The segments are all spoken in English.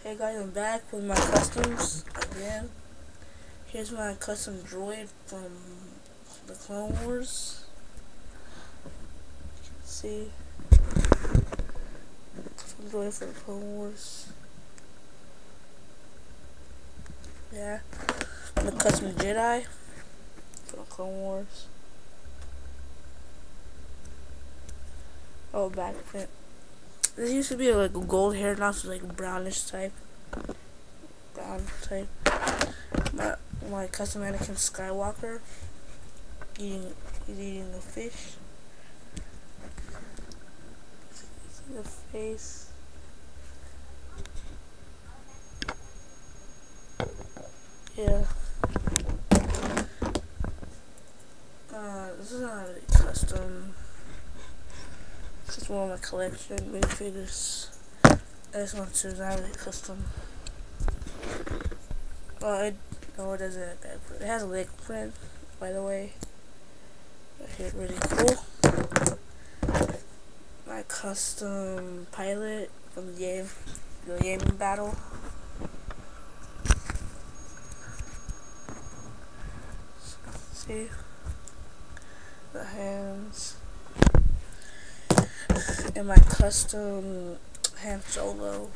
Hey guys, I'm back with my customs again. Here's my custom droid from the Clone Wars. See, custom droid for the Clone Wars. Yeah, the custom Jedi for the Clone Wars. Oh, back print. This used to be like a gold hair, now it's like a brownish type. Brown type. My custom Anakin Skywalker. He's eating a fish. See the face. Yeah. This is not really custom. This is one of my collection minifigures. This one too is not really custom. No, it doesn't have back print. It has a leg print, by the way. Right here, really cool. My custom pilot from the gaming battle. See the hands. And my custom Han Solo.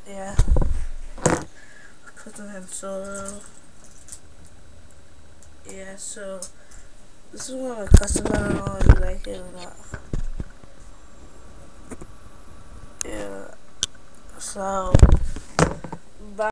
Yeah. Custom Han Solo. Yeah, so this is one of my customs. I don't know if you like it or not. Yeah. So bye.